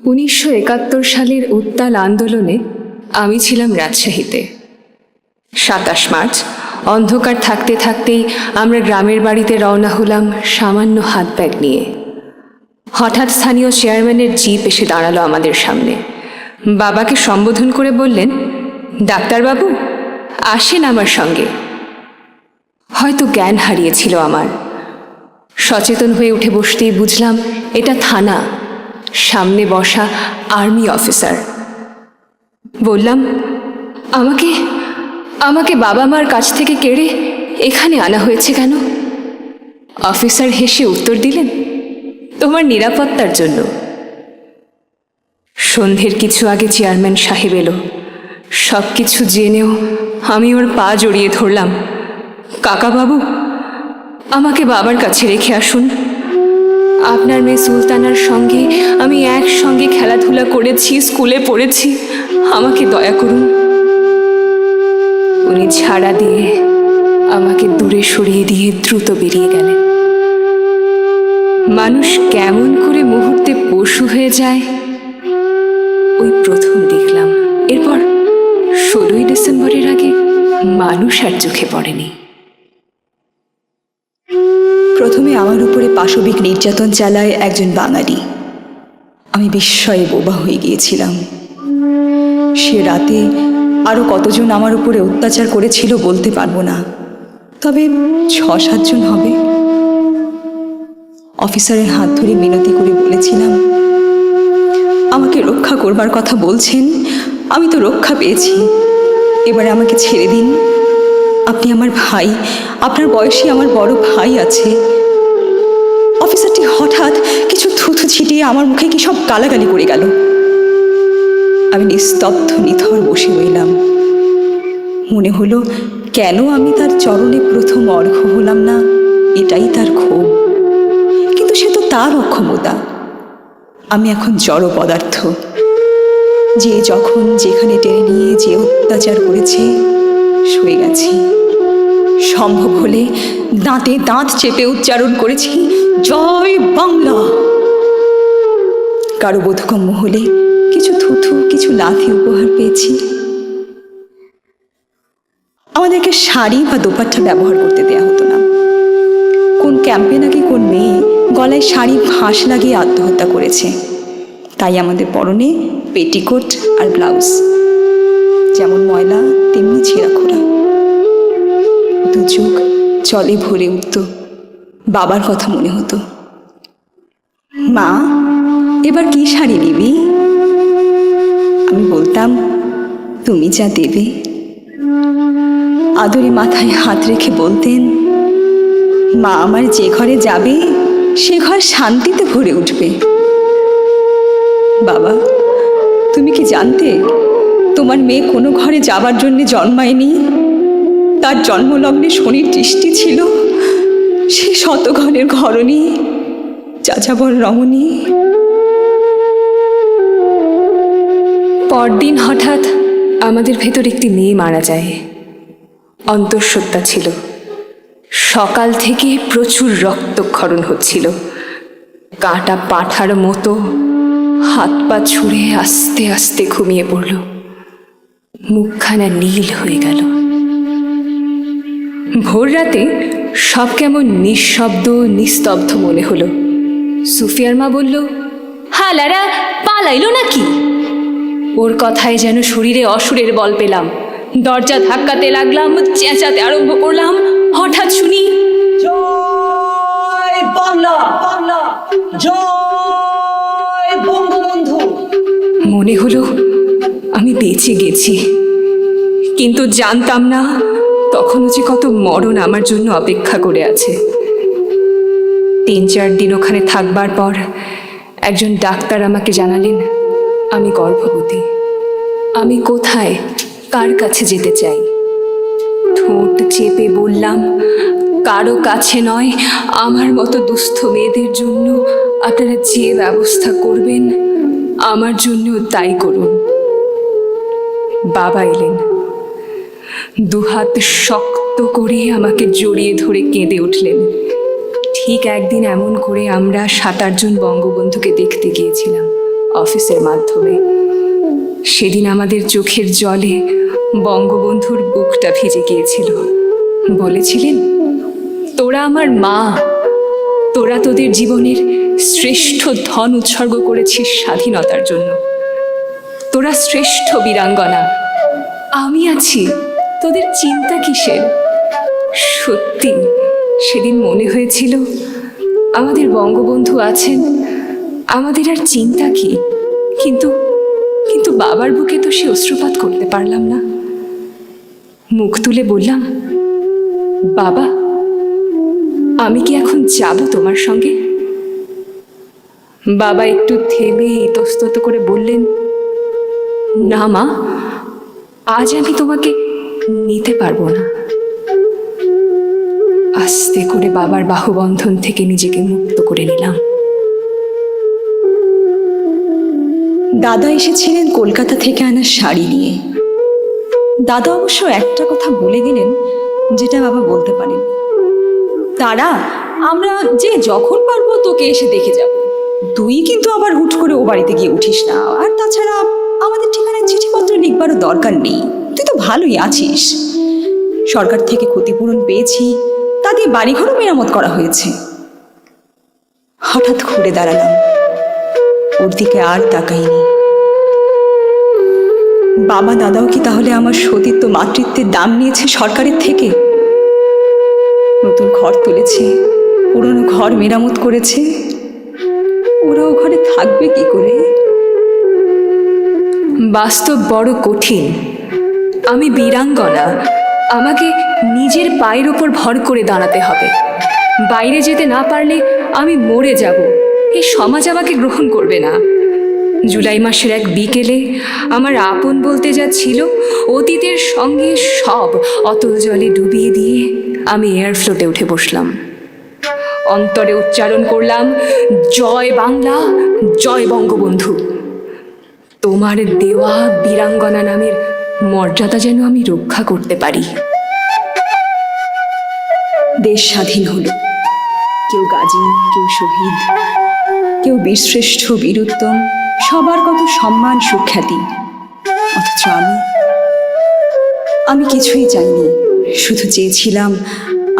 1971 সালের উত্তাল আন্দোলনে আমি ছিলাম রাজশাহীতে। 27 মার্চ অন্ধকার থাকতে থাকতেই আমরা গ্রামের বাড়িতে রওনা হলাম সামান্য হাত ব্যাগ নিয়ে। হঠাৎ স্থানীয় চেয়ারম্যানের জিপ এসে দাঁড়ালো আমাদের সামনে। বাবাকে সম্বোধন করে বললেন, ডাক্তারবাবু আসেন আমার সঙ্গে। হয়তো জ্ঞান হারিয়েছিল আমার। সচেতন হয়ে উঠে বসতেই বুঝলাম এটা থানা, সামনে বসা আর্মি অফিসার। বললাম, আমাকে আমাকে বাবা মার কাছ থেকে কেড়ে এখানে আনা হয়েছে কেন? অফিসার হেসে উত্তর দিলেন, তোমার নিরাপত্তার জন্য। সন্ধ্যের কিছু আগে চেয়ারম্যান সাহেব এলো। সব কিছু জেনেও আমি ওর পা জড়িয়ে ধরলাম। কাকাবাবু, আমাকে বাবার কাছে রেখে আসুন। আপনার মেয়ে সুলতানার সঙ্গে আমি একসঙ্গে খেলাধুলা করেছি, স্কুলে পড়েছি, আমাকে দয়া করুন। উনি ছাড়া দিয়ে আমাকে দূরে সরিয়ে দিয়ে দ্রুত বেরিয়ে গেলেন। মানুষ কেমন করে মুহূর্তে পশু হয়ে যায় ওই প্রথম দেখলাম। এরপর 16ই ডিসেম্বরের আগে মানুষ আর চোখে পড়েনি। প্রথমে আমার উপরে পাশবিক নির্যাতন চালায় একজন বাঙালি। আমি বিস্ময়ে বোবা হয়ে গিয়েছিলাম। সে রাতে আরও কতজন আমার উপরে অত্যাচার করেছিল বলতে পারবো না, তবে 6-7 জন হবে। অফিসারের হাত ধরে মিনতি করে বলেছিলাম, আমাকে রক্ষা করবার কথা বলছেন, আমি তো রক্ষা পেয়েছি, এবারে আমাকে ছেড়ে দিন। আপনি আমার ভাই, আপনার বয়সী আমার বড় ভাই আছে। অফিসারটি হঠাৎ কিছু থুথু ছিটিয়ে আমার মুখে কি সব গালাগালি করে গেল। আমি নিস্তব্ধ নিথর বসে রইলাম। মনে হলো, কেন আমি তার চরণে প্রথম অর্ঘ্য হলাম না, এটাই তার ক্ষোভ। কিন্তু সে তো তার অক্ষমতা। আমি এখন জড় পদার্থ। যে যখন যেখানে টেনে নিয়ে যে অত্যাচার করেছে শুয়ে গেছি। সম্ভব হলে দাঁতে দাঁত চেপে উচ্চারণ করেছি, জয় বাংলা। কারো বোধগম্য হলে কিছু থুথু, কিছু লাথি উপহার পেয়েছি। আমাদেরকে শাড়ি বা দোপাট্টা ব্যবহার করতে দেয়া হতো না। কোন ক্যাম্পে নাকি কোন মেয়ে গলায় শাড়ি ফাঁস লাগিয়ে আত্মহত্যা করেছে, তাই আমাদের পরনে পেটিকোট আর ব্লাউজ, যেমন ময়লা তেমনি ছেঁড়াখোড়া। দু চোখ জলে ভরে উঠত। বাবার কথা মনে হতো। মা, এবার কি শাড়ি নিবি? আমি বলতাম, তুমি যা দেবে। আদরে মাথায় হাত রেখে বলতেন, মা আমার যে ঘরে যাবে সে ঘর শান্তিতে ভরে উঠবে। বাবা, তুমি কি জানতে তোমার মেয়ে কোনো ঘরে যাবার জন্য জন্মায়নি? তার জন্মলগ্নে শনির দৃষ্টি ছিল। সে শতঘরের ঘরণী, যাযাবর রমণী। পরদিন হঠাৎ আমাদের ভেতর একটি মেয়ে মারা যায়। অন্তঃসত্ত্বা ছিল। সকাল থেকে প্রচুর রক্তক্ষরণ হচ্ছিল। কাঁটা পাঁঠার মতো হাত পা ছুঁড়ে আস্তে আস্তে ঘুমিয়ে পড়ল। মুখখানা নীল হয়ে গেল। ভোর রাতে সব কেমন নিঃশব্দ, নিস্তব্ধ মনে হলো। সুফিয়ার মা বলল, হালারা পালাইলো নাকি? ওর কথায় যেন শরীরে অসুরের বল পেলাম। দরজা ধাক্কাতে লাগলাম, চেঁচাতে আরম্ভ করলাম। হঠাৎ শুনি, জয় বাংলা, বাংলা জয় বঙ্গবন্ধু। মনে হলো আমি বেঁচে গেছি, কিন্তু জানতাম না তখনও যে কত মরণ আমার জন্য অপেক্ষা করে আছে। 3-4 দিন ওখানে থাকবার পর একজন ডাক্তার আমাকে জানালেন আমি গর্ভবতী। আমি কোথায়, কার কাছে যেতে চাই? ঠোঁট চেপে বললাম, কারো কাছে নয়, আমার মতো দুস্থ মেয়েদের জন্য আপনারা যে ব্যবস্থা করবেন আমার জন্যও তাই করুন। বাবা এলেন। দুহাত শক্ত করে আমাকে জড়িয়ে ধরে কেঁদে উঠলেন। ঠিক একদিন এমন করে আমরা 7-8 জন বঙ্গবন্ধুকে দেখতে গিয়েছিলাম অফিসের মাধ্যমে। সেদিন আমাদের চোখের জলে বঙ্গবন্ধুর বুকটা ভিজে গিয়েছিল। বলেছিলেন, তোরা আমার মা, তোরা তোদের জীবনের শ্রেষ্ঠ ধন উৎসর্গ করেছিস স্বাধীনতার জন্য, তোরা শ্রেষ্ঠ বীরাঙ্গনা, আমি আছি, তোদের চিন্তা কিসের। সত্যি সেদিন মনে হয়েছিল আমাদের বঙ্গবন্ধু আছেন, আমাদের আর চিন্তা কি। কিন্তু কিন্তু বাবার বুকে তো সে অশ্রুপাত করতে পারলাম না। মুখ তুলে বললাম, বাবা, আমি কি এখন যাব তোমার সঙ্গে? বাবা একটু থেমে ইতস্তত করে বললেন, না মা, আজ আমি তোমাকে নিতে পারবো না। আস্তে করে বাবার বাহুবন্ধন থেকে নিজেকে মুক্ত করে নিলাম। দাদা এসেছিলেন কলকাতা থেকে আনা শাড়ি নিয়ে। দাদা অবশ্য একটা কথা বলে গেলেন যেটা বাবা বলতে পারেন, তারা আমরা যে যখন পারবো তোকে এসে দেখে যাব, তুই কিন্তু আবার হুট করে ও বাড়িতে গিয়ে উঠিস না। আর তাছাড়া আমাদের ঠিকানায় চিঠিপত্র লিখবারও দরকার নেই, তুই তো ভালোই আছিস। সরকার থেকে ক্ষতিপূরণ পেয়েছি, তা দিয়ে বাড়িঘরও মেরামত করা হয়েছে। হঠাৎ ঘুরে দাঁড়ালাম, ওর দিকে আর তাকাইনি। বাবা দাদাও কি তাহলে আমার সতীত্ব মাতৃত্বের দাম নিয়েছে সরকারের থেকে? নতুন ঘর তুলেছে, পুরনো ঘর মেরামত করেছে, ওরাও ঘরে থাকবে কি করে? বাস্তব বড় কঠিন। আমি বীরাঙ্গনা, আমাকে নিজের পায়ের ওপর ভর করে দাঁড়াতে হবে। বাইরে যেতে না পারলে আমি মরে যাব, এই সমাজ আমাকে গ্রহণ করবে না। জুলাই মাসের এক বিকেলে আমার আপন বলতে যা ছিল অতীতের সঙ্গে সব অতল জলে ডুবিয়ে দিয়ে আমি এয়ারফ্লোটে উঠে বসলাম। অন্তরে উচ্চারণ করলাম, জয় বাংলা, জয় বঙ্গবন্ধু। তোমার দেওয়া বীরাঙ্গনা নামের মর্যাদা যেন আমি রক্ষা করতে পারি। দেশ স্বাধীন হলো, কেউ গাজী, কেউ শহীদ, কেউ বীরশ্রেষ্ঠ, বীরুত্তম, সবার কত সম্মান সুখ্যাতি। অথচ আমি কিছুই চাইনি, শুধু চেয়েছিলাম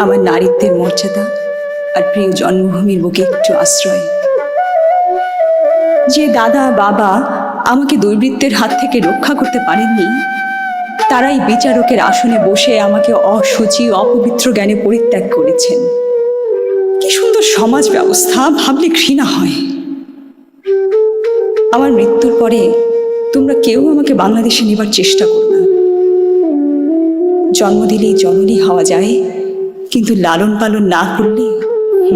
আমার নারীত্বের মর্যাদা আর প্রিয় জন্মভূমির বুকে একটু আশ্রয়। যে দাদা বাবা আমাকে দুর্বৃত্তের হাত থেকে রক্ষা করতে পারেননি, তারাই বিচারকের আসনে বসে আমাকে অশুচি অপবিত্র জ্ঞানে পরিত্যাগ করেছেন। কি সুন্দর সমাজ ব্যবস্থা, ভাবলে ঘৃণা হয়। আমার মৃত্যুর পরে তোমরা কেউ আমাকে বাংলাদেশে নেবার চেষ্টা করো না। জন্ম দিলেই জননী হওয়া যায়, কিন্তু লালন পালন না করলে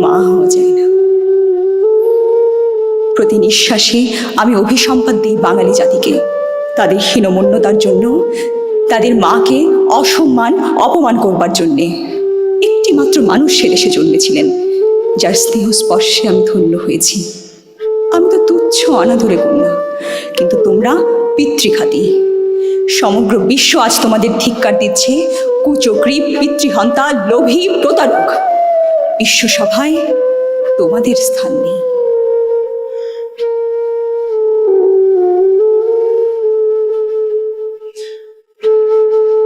মা হওয়া যায় না। প্রতি নিঃশ্বাসে আমি অভিসম্পাদ দিই বাঙালি জাতিকে, তাদের হীনমন্যতার জন্য, তাদের মাকে অসম্মান অপমান করবার জন্যে। একটি মাত্র মানুষ সে দেশে জন্মেছিলেন, যার স্নেহ স্পর্শে আমি ধন্য হয়েছি। আমি তো তুচ্ছ অনাদরে কন্যা, কিন্তু তোমরা পিতৃঘাতী। সমগ্র বিশ্ব আজ তোমাদের ধিক্কার দিচ্ছে, কুচক্রী, পিতৃহন্তা, লোভী, প্রতারক। বিশ্বসভায় তোমাদের স্থান নেই।